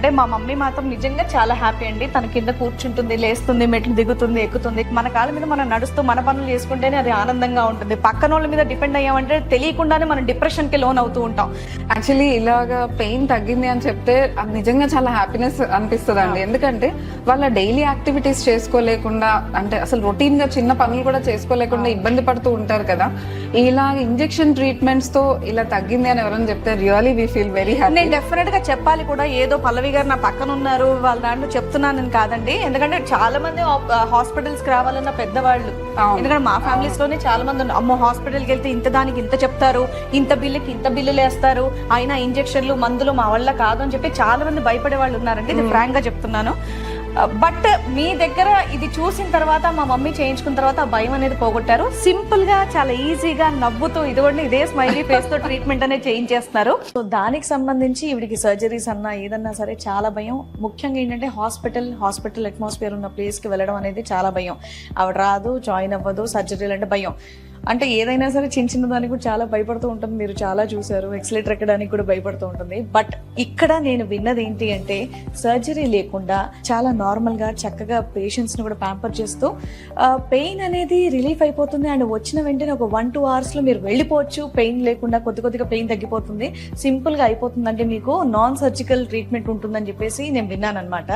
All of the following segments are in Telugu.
అంటే మా మమ్మీ మాత్రం నిజంగా చాలా హ్యాపీ అండి. తన కింద కూర్చుంటుంది, లేస్తుంది, మెట్లు దిగుతుంది, ఎక్కుతుంది. మన కాళ్ళ మీద మనం నడుస్తూ మన పనులు చేసుకుంటేనే అది ఆనందంగా ఉంటుంది. పక్కన వాళ్ళ మీద డిపెండ్ అయ్యామంటే తెలియకుండానే మనం డిప్రెషన్ కి లోన్ అవుతూ ఉంటాం. యాక్చువల్లీ ఇలాగా పెయిన్ తగ్గింది అని చెప్తే అది నిజంగా చాలా హ్యాపీనెస్ అనిపిస్తుంది అండి. ఎందుకంటే వాళ్ళ డైలీ యాక్టివిటీస్ చేసుకోలేకుండా, అంటే అసలు రొటీన్ గా చిన్న పనులు కూడా చేసుకోలేకుండా ఇబ్బంది పడుతూ ఉంటారు కదా. ఇలా ఇంజెక్షన్ ట్రీట్మెంట్స్ తో ఇలా తగ్గింది అని ఎవరైనా చెప్తే really we feel very happy. నేను డెఫినెట్ గా చెప్పాలి కూడా, ఏదో పల్లవి గారు నా పక్కన ఉన్నారు వాళ్ళ దాంట్లో చెప్తున్నానని కాదండి. ఎందుకంటే చాలా మంది హాస్పిటల్స్ కి రావాలన్న పెద్దవాళ్ళు, ఎందుకంటే మా ఫ్యామిలీస్ లోనే చాలా మంది ఉన్నారు. అమ్మో హాస్పిటల్కి వెళ్తే ఇంత దానికి ఇంత చెప్తారు, ఇంత బిల్లుకి ఇంత బిల్లులు వేస్తారు, అయినా ఇంజెక్షన్లు మందులు మా వల్ల కాదు అని చెప్పి చాలా మంది భయపడే వాళ్ళు ఉన్నారంటే ఇది ఫ్రాంక్ గా చెప్తున్నాను. బట్ మీ దగ్గర ఇది చూసిన తర్వాత, మా మమ్మీ చేయించుకున్న తర్వాత ఆ భయం అనేది పోగొట్టారు. సింపుల్ గా చాలా ఈజీగా నవ్వుతూ ఇదిగోండి ఇదే స్మైలీ ఫేస్ తో ట్రీట్మెంట్ అనేది చేయించేస్తున్నారు. సో దానికి సంబంధించి ఇవిడికి సర్జరీస్ అన్నా ఏదన్నా సరే చాలా భయం. ముఖ్యంగా ఏంటంటే హాస్పిటల్ అట్మాస్ఫియర్ ఉన్న ప్లేస్ కి వెళ్ళడం అనేది చాలా భయం. ఆవిడ రాదు, జాయిన్ అవ్వదు, సర్జరీలు అంటే భయం. అంటే ఏదైనా సరే చిన్న దానికి కూడా చాలా భయపడుతూ ఉంటుంది. మీరు చాలా చూసారు, ఎక్సలేటర్ ఎక్కడానికి కూడా భయపడుతూ ఉంటుంది. బట్ ఇక్కడ నేను విన్నది ఏంటి అంటే సర్జరీ లేకుండా చాలా నార్మల్ గా చక్కగా పేషెంట్స్ ని కూడా ప్యాంపర్ చేస్తూ పెయిన్ అనేది రిలీఫ్ అయిపోతుంది. అండ్ వచ్చిన వెంటనే ఒక 1-2 hours లో మీరు వెళ్ళిపోవచ్చు. పెయిన్ లేకుండా కొద్దిగా పెయిన్ తగ్గిపోతుంది, సింపుల్ గా అయిపోతుంది. అంటే మీకు నాన్ సర్జికల్ ట్రీట్మెంట్ ఉంటుందని చెప్పేసి నేను విన్నాను అనమాట.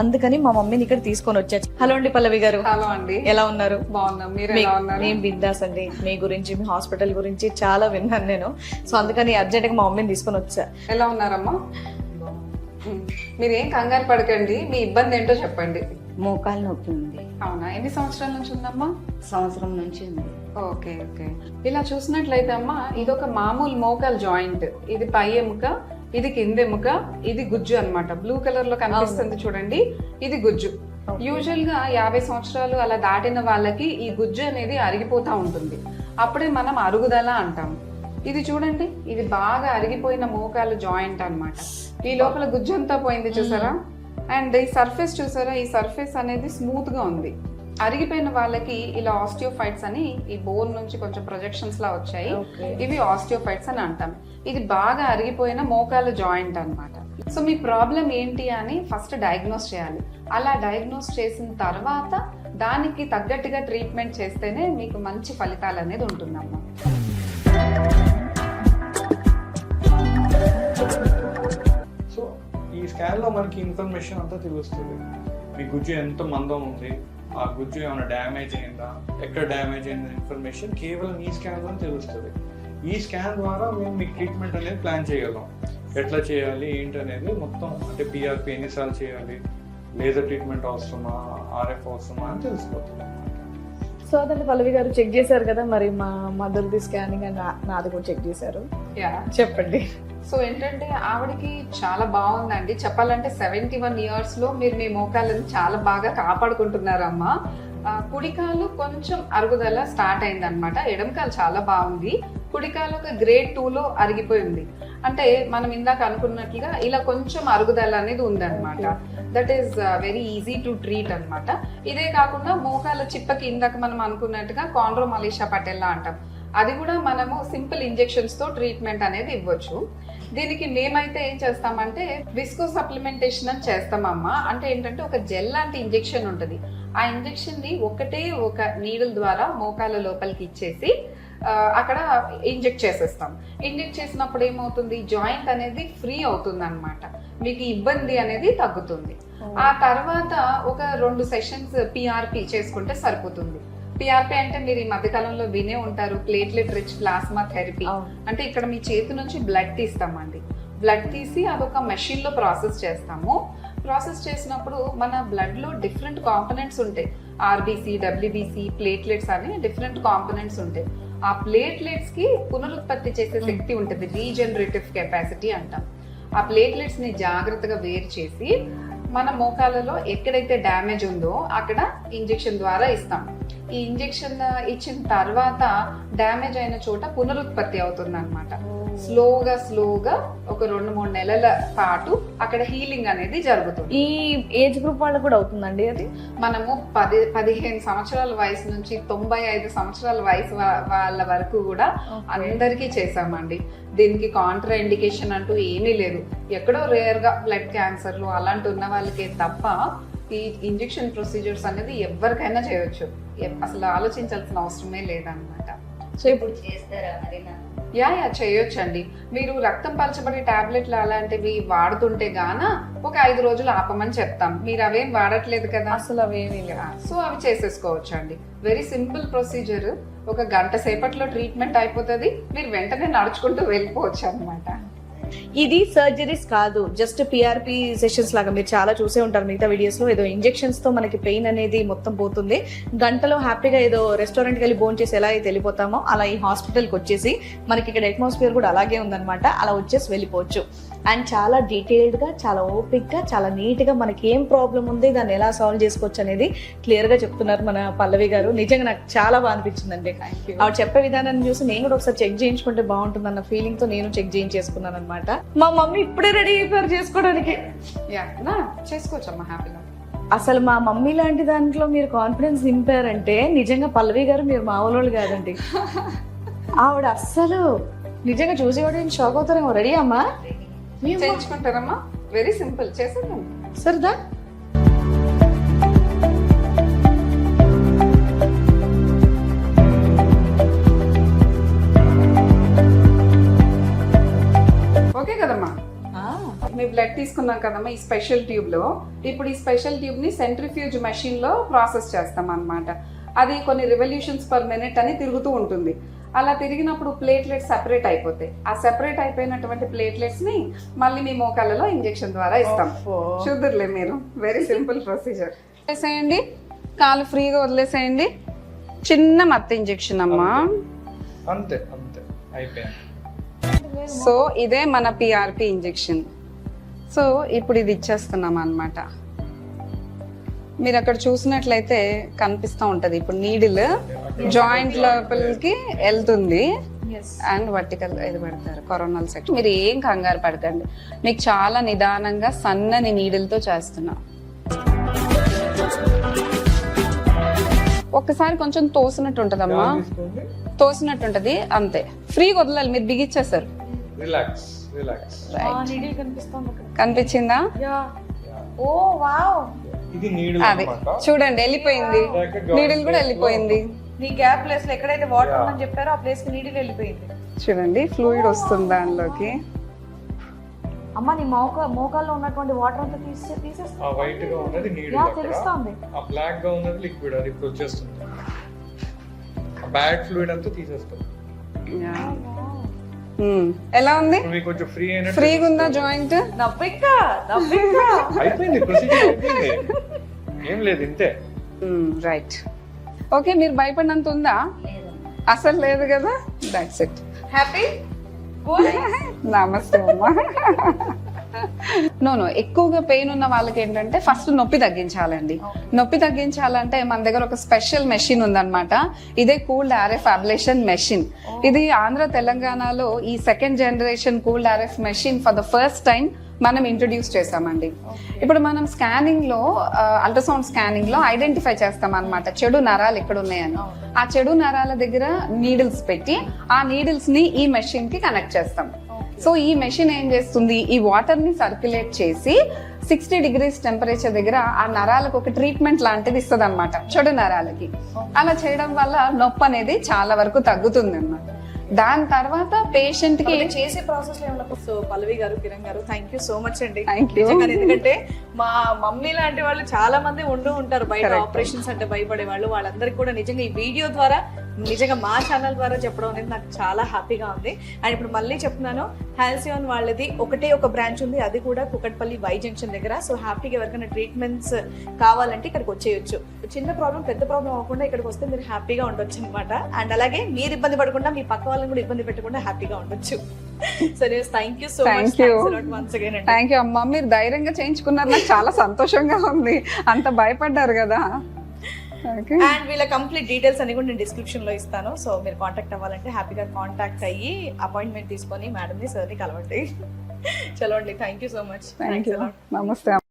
అందుకని మా మమ్మీని ఇక్కడ తీసుకొని వచ్చాను. హలో అండి పల్లవి గారు. హలో అండి, ఎలా ఉన్నారు? బాగున్నాం, మీరు ఎలా ఉన్నారు? నేను బిందాస్ అండి. మీ గురించి, మీ హాస్పిటల్ గురించి చాలా విన్నాను నేను. సో అందుకని అర్జెంట్ గా మా మమ్మీని తీసుకొని వచ్చా. ఎలా ఉన్నారమ్మా? మీరేం కంగారు పడకండి, మీ ఇబ్బంది ఏంటో చెప్పండి. మోకాలు నొప్పి ఉంది. అవునా, ఎన్ని సంవత్సరాల నుంచి ఉందమ్మా? సంవత్సరం నుంచి ఉంది. Okay okay. ఇలా చూసినట్లయితే అమ్మా, ఇది ఒక మామూలు మోకాలు జాయింట్. ఇది పై ఎముక, ఇది కింద ఎముక, ఇది గుజ్జు అన్నమాట. బ్లూ కలర్ లో కనిపిస్తుంది చూడండి, ఇది గుజ్జు. యూజువల్ గా 50 సంవత్సరాలు అలా దాటిన వాళ్ళకి ఈ గుజ్జు అనేది అరిగిపోతా ఉంటుంది. అప్పుడే మనం అరుగుదల అంటాం. ఇది చూడండి, ఇది బాగా అరిగిపోయిన మోకాలు జాయింట్ అన్నమాట. ఈ లోపల గుజ్జు అంతా పోయింది చూసారా. అండ్ ఈ సర్ఫేస్ చూసారా, ఈ సర్ఫేస్ అనేది స్మూత్ గా ఉంది. అరిగిపోయిన వాళ్ళకి ఇలా ఆస్టియోఫైట్స్ అని ఈ బోన్ నుంచి కొంచెం ప్రొజెక్షన్స్ లా వచ్చాయి, ఇవి ఆస్టియోఫైట్స్ అని అంటాం. ఇది బాగా అరిగిపోయిన మోకాలు జాయింట్ అన్నమాట. సో మీ ప్రాబ్లం ఏంటి అని ఫస్ట్ డయాగ్నోస్ చేయాలి. అలా డయాగ్నోస్ చేసిన తర్వాత దానికి తగ్గట్టుగా ట్రీట్మెంట్ చేస్తేనే మీకు మంచి ఫలితాలు అనేది ఉంటుందమ్మా. సో ఈ స్కాన్ లో మనకి ఇన్ఫర్మేషన్ అంతా తెలుస్తుంది. మీ గుజ్జు ఎంత మందం ఉంది, ఆ గుజ్జు ఏమైనా డ్యామేజ్ అయిందా, ఎక్కడ డ్యామేజ్ అయిందా, ఇన్ఫర్మేషన్ కేవలం ఈ స్కాన్ లో తెలుస్తుంది. ఈ స్కాన్ ద్వారా మేము మీకు ట్రీట్మెంట్ అనేది ప్లాన్ చేయగలం. ఎట్లా చేయాలి ఏంటి అనేది మొత్తం, అంటే పిఆర్పి ఎన్నిసార్లు చేయాలి, లేజర్ ట్రీట్మెంట్ అవసరమా, ఆర్ఎఫ్ అవసరమా అని తెలిసిపోతుంది. సో అదండి పల్లవి గారు చెక్ చేశారు కదా, మరి మా మదర్ది స్కానింగ్ అండ్ నాది కూడా చెక్ చేశారు. చెప్పండి. సో ఏంటంటే ఆవిడకి చాలా బాగుందండి. చెప్పాలంటే 71 years లో మీరు మీ మోకాళ్ళని చాలా బాగా కాపాడుకుంటున్నారమ్మా. కుడికాలు కొంచెం అరుగుదల స్టార్ట్ అయింది అనమాట. ఎడమకాలు చాలా బాగుంది. కుడికాలు ఒక grade 2లో అరిగిపోయింది. అంటే మనం ఇందాక అనుకున్నట్లుగా ఇలా కొంచెం అరుగుదల అనేది ఉందన్నమాట. That is very easy to treat అనమాట. ఇదే కాకుండా మోకాల చిప్పకి ఇందాక మనం అనుకున్నట్టుగా కాండ్రోమలేషియా పటెల్లా అంటాం. అది కూడా మనము సింపుల్ ఇంజెక్షన్స్ తో ట్రీట్మెంట్ అనేది ఇవ్వచ్చు. దీనికి మేమైతే ఏం చేస్తామంటే విస్కో సప్లిమెంటేషన్ అని చేస్తామమ్మా. అంటే ఏంటంటే ఒక జెల్ లాంటి ఇంజెక్షన్ ఉంటుంది. ఆ ఇంజెక్షన్ ని ఒక నీడిల్ ద్వారా మోకాల లోపలికి ఇచ్చేసి అక్కడ ఇంజెక్ట్ చేసేస్తాం. ఇంజెక్ట్ చేసినప్పుడు ఏమవుతుంది, జాయింట్ అనేది ఫ్రీ అవుతుంది అనమాట. మీకు ఇబ్బంది అనేది తగ్గుతుంది. ఆ తర్వాత ఒక 2 sessions పిఆర్పి చేసుకుంటే సరిపోతుంది. పిఆర్పి అంటే మీరు ఈ మధ్యకాలంలో వినే ఉంటారు, ప్లేట్లెట్ రిచ్ ప్లాస్మా థెరపీ. అంటే ఇక్కడ మీ చేతి నుంచి బ్లడ్ తీస్తామండి. బ్లడ్ తీసి అదొక మెషిన్ లో ప్రాసెస్ చేస్తాము. ప్రాసెస్ చేసినప్పుడు మన బ్లడ్ లో డిఫరెంట్ కాంపోనెంట్స్ ఉంటాయి. ఆర్బీసీ, డబ్ల్యూబీసీ, ప్లేట్లెట్స్ అని డిఫరెంట్ కాంపోనెంట్స్ ఉంటాయి. ఆ ప్లేట్లెట్స్ కి పునరుత్పత్తి చేసే శక్తి ఉంటుంది, రీజనరేటివ్ కెపాసిటీ అంటాం. ఆ ప్లేట్లెట్స్ ని జాగ్రత్తగా వేరు చేసి మన మోకాలలో ఎక్కడైతే డ్యామేజ్ ఉందో అక్కడ ఇంజెక్షన్ ద్వారా ఇస్తాం. ఈ ఇంజెక్షన్ ఇచ్చిన తర్వాత డ్యామేజ్ అయిన చోట పునరుత్పత్తి అవుతుంది అనమాట. స్లోగా ఒక 2-3 నెలల పాటు అక్కడ హీలింగ్ అనేది జరుగుతుంది. ఈ ఏజ్ గ్రూప్ వాళ్ళకు కూడా అవుతుందండి అది? మనము 15 సంవత్సరాల వయసు నుంచి 95 సంవత్సరాల వయసు వాళ్ళ వరకు కూడా అందరికీ చేసామండి. దీనికి కాంట్రా ఇండికేషన్ అంటూ ఏమీ లేదు. ఎక్కడో రేర్ గా బ్లడ్ క్యాన్సర్లు అలాంటి ఉన్న వాళ్ళకే తప్ప ఈ ఇంజెక్షన్ ప్రొసీజర్స్ అనేది ఎవరికైనా చేయొచ్చు. అసలు ఆలోచించాల్సిన అవసరమే లేదన్నమాట. సో ఇప్పుడు చేస్తారా మరి? యా చేయొచ్చండి. మీరు రక్తం పలచబడే టాబ్లెట్లు అలాంటివి వాడుతుంటే గాన ఒక 5 రోజులు ఆపమని చెప్తాం. మీరు అవేం వాడట్లేదు కదా, అసలు అవేమీ లేవు. సో అవి చేసేసుకోవచ్చు అండి. Very simple procedure. ఒక గంట సేపట్లో ట్రీట్మెంట్ అయిపోతుంది. మీరు వెంటనే నడుచుకుంటూ వెళ్ళిపోవచ్చు అనమాట. ఇది సర్జరీస్ కాదు, జస్ట్ పిఆర్పి సెషన్స్ లాగా మీరు చాలా చూసే ఉంటారు మిగతా వీడియోస్ లో. ఏదో ఇంజెక్షన్స్ తో మనకి పెయిన్ అనేది మొత్తం పోతుంది. గంటలో హ్యాపీగా ఏదో రెస్టారెంట్కి వెళ్ళి భోజనం చేసి ఎలా అయితే వెళ్ళిపోతామో అలా ఈ హాస్పిటల్కి వచ్చేసి మనకి ఇక్కడ అట్మాస్ఫియర్ కూడా అలాగే ఉందన్నమాట. అలా వచ్చేసి వెళ్ళిపోవచ్చు. అండ్ చాలా డీటెయిల్డ్గా, చాలా ఓపిక్గా, చాలా నీట్గా మనకి ఏం ప్రాబ్లం ఉంది, దాన్ని ఎలా సాల్వ్ చేసుకోవచ్చు అనేది క్లియర్గా చెప్తున్నారు మన పల్లవి గారు. నిజంగా నాకు చాలా బాగా అనిపించిందండి. ఆవిడ చెప్పే విధానాన్ని చూసి నేను కూడా ఒకసారి చెక్ చేయించుకుంటే బాగుంటుంది అన్న ఫీలింగ్తో నేను చెక్ చేయించేసుకున్నాను అనమాట. మా మమ్మీ ఇప్పుడే రెడీ అయిపోయారు చేసుకోవడానికి. చేసుకోవచ్చమ్మా హ్యాపీగా. అసలు మా మమ్మీ లాంటి దాంట్లో మీరు కాన్ఫిడెన్స్ నింపారంటే నిజంగా పల్లవి గారు మీరు మామూలు కాదండి. ఆవిడ అస్సలు నిజంగా చూసి కూడా నేను షాక్ అవుతారేమో. రెడీ అమ్మా? చేయించుకుంటారమ్మా. వెరీ సింపుల్, చేసేద్దాం. సరదా ఓకే కదమ్మా? మీ బ్లడ్ తీసుకున్నాం కదమ్మా ఈ స్పెషల్ ట్యూబ్ లో. ఇప్పుడు ఈ స్పెషల్ ట్యూబ్ ని సెంట్రిఫ్యూజ్ మెషిన్ లో ప్రాసెస్ చేస్తాం అన్నమాట. అది కొన్ని రివల్యూషన్స్ పర్ మినిట్ అని తిరుగుతూ ఉంటుంది. అలా తిరిగినప్పుడు ప్లేట్లెట్స్ సెపరేట్ అయిపోతాయి. ఆ సెపరేట్ అయిపోయినటువంటి ప్లేట్లెట్స్ ని మళ్ళీ మీ మోకాళ్ళలో ఇంజెక్షన్ ద్వారా ఇస్తాం. చూద్దురులే మీరు. Very simple procedure. వదిలేసేయండి, కాలు ఫ్రీగా వదిలేసేయండి. చిన్న మత్తు ఇంజెక్షన్ అమ్మా. అంతే అంతే అయిపోయింది. సో ఇదే మన పిఆర్పి ఇంజెక్షన్. సో ఇప్పుడు ఇది ఇచ్చేస్తున్నాం అన్నమాట. మీరు అక్కడ చూసినట్లయితే కనిపిస్తూ ఉంటది. ఇప్పుడు నీడిల్ జాయింట్ లోపలికి వెళ్తుంది అండ్ వర్టికల్ ఇది పెడతారు కొరోనల్ సెక్షన్. మీరు ఏం కంగారు పడకండి. మీకు చాలా నిదానంగా సన్నని నీడిల్తో చేస్తున్నా. ఒక్కసారి కొంచెం తోసినట్టు ఉంటదమ్మా, తోసినట్టు ఉంటది. అంతే, ఫ్రీగా వదలాలి. మీరు బిగిచ్చేసారు. Relax relax. కనిపించిందా? ఓ వావ్, ఇది నీడిల్ అదే చూడండి, వెళ్ళిపోయింది. నీడిల్ కూడా వెళ్ళిపోయింది. నీ గ్యాప్ ప్లేస్ లో ఎక్కడైతే వాటర్ ఉందని చెప్పారో ఆ ప్లేస్ కి నీడిల్ వెళ్ళిపోయింది. చూడండి, ఫ్లూయిడ్ వస్తుంది దానిలోకి. అమ్మ నీ మోకాల్లో ఉన్నటువంటి వాటర్ అంతా తీసేస్తుంది. ఆ వైట్ గా ఉన్నది నీడిల్, తెలుస్తుంది. ఆ బ్లాక్ గా ఉన్నది లిక్విడ్. అది ఇప్పుడు వచ్చేస్తుంది. ఆ బ్యాడ్ ఫ్లూయిడ్ అంతా తీసేస్తుంది. ఎలా ఉంది? కొంచెం ఫ్రీ అయినట్టు ఫ్రీగా ఉందా జాయింట్? అయిపోయింది ప్రొసీజర్, అయిపోయింది. ఏం లేదు, ఇంతే. రైట్. ఓకే, మీరు భయపడినంత ఉందా? అసలు లేదు కదా. That's it. హ్యాపీ. నమస్తే అమ్మా. నో ఎక్కువగా పెయిన్ ఉన్న వాళ్ళకి ఏంటంటే ఫస్ట్ నొప్పి తగ్గించాలండి. నొప్పి తగ్గించాలంటే మన దగ్గర ఒక స్పెషల్ మెషిన్ ఉందన్నమాట. ఇదే కూల్డ్ ఆర్ఎఫ్ అబ్లేషన్ మెషిన్. ఇది ఆంధ్ర తెలంగాణలో ఈ 2nd generation cooled RF machine for the first time మనం ఇంట్రొడ్యూస్ చేసామండి. ఇప్పుడు మనం స్కానింగ్ లో, అల్ట్రాసౌండ్ స్కానింగ్ లో ఐడెంటిఫై చేస్తాం అన్నమాట చెడు నరాలు ఎక్కడ ఉన్నాయని. ఆ చెడు నరాల దగ్గర నీడిల్స్ పెట్టి ఆ నీడిల్స్ ని ఈ మెషిన్ కి కనెక్ట్ చేస్తాం. సో ఈ మెషిన్ ఏం చేస్తుంది, ఈ వాటర్ ని సర్క్యులేట్ చేసి 60 degrees టెంపరేచర్ దగ్గర ఆ నరాలకు ఒక ట్రీట్మెంట్ లాంటిది ఇస్తుంది అనమాట, చెడు నరాలకి. అలా చేయడం వల్ల నొప్పి అనేది చాలా వరకు తగ్గుతుంది అన్నమాట. దాని తర్వాత పేషెంట్ కి చేసే ప్రాసెస్ లో. సో పల్లవి గారు, కిరణ్ గారు, థ్యాంక్ యూ సో మచ్ అండి. Thank you. ఎందుకంటే మా మమ్మీ లాంటి వాళ్ళు చాలా మంది ఉంటూ ఉంటారు బయట, ఆపరేషన్స్ అంటే భయపడే వాళ్ళు. వాళ్ళందరికీ కూడా నిజంగా ఈ వీడియో ద్వారా, నిజంగా మా ఛానల్ ద్వారా చెప్పడం అనేది నాకు చాలా హ్యాపీగా ఉంది. అండ్ ఇప్పుడు మళ్ళీ చెప్తున్నాను, హాల్సియోన్ వాళ్ళది ఒకటే ఒక బ్రాంచ్ ఉంది, అది కూడా కుకట్పల్లి వై జంక్షన్ దగ్గర. సో హ్యాపీగా ఎవరికైనా ట్రీట్మెంట్స్ కావాలంటే ఇక్కడికి వచ్చేయచ్చు. చిన్న ప్రాబ్లం పెద్ద ప్రాబ్లం అవ్వకుండా ఇక్కడికి వస్తే మీరు హ్యాపీగా ఉండొచ్చు అనమాట. అండ్ అలాగే మీరు ఇబ్బంది పడకుండా మీ పక్క వాళ్ళని కూడా ఇబ్బంది పెట్టకుండా హ్యాపీగా ఉండొచ్చు. So thank you so much. Thank you అమ్మా. మీరు ధైర్యంగా చేయించుకున్నారు, నాకు చాలా సంతోషంగా ఉంది. అంత భయపడ్డారు కదా. ఓకే అండ్ వీళ్ళ కంప్లీట్ డీటెయిల్స్ అన్ని కూడా నేను డిస్క్రిప్షన్ లో ఇస్తాను. సో మీరు కాంటాక్ట్ అవ్వాలంటే హ్యాపీగా కాంటాక్ట్ అయ్యి అపాయింట్మెంట్ తీసుకొని మేడం ని సార్ని కలవండి. చలో అండి, thank you so much. Thank you. నమస్తే.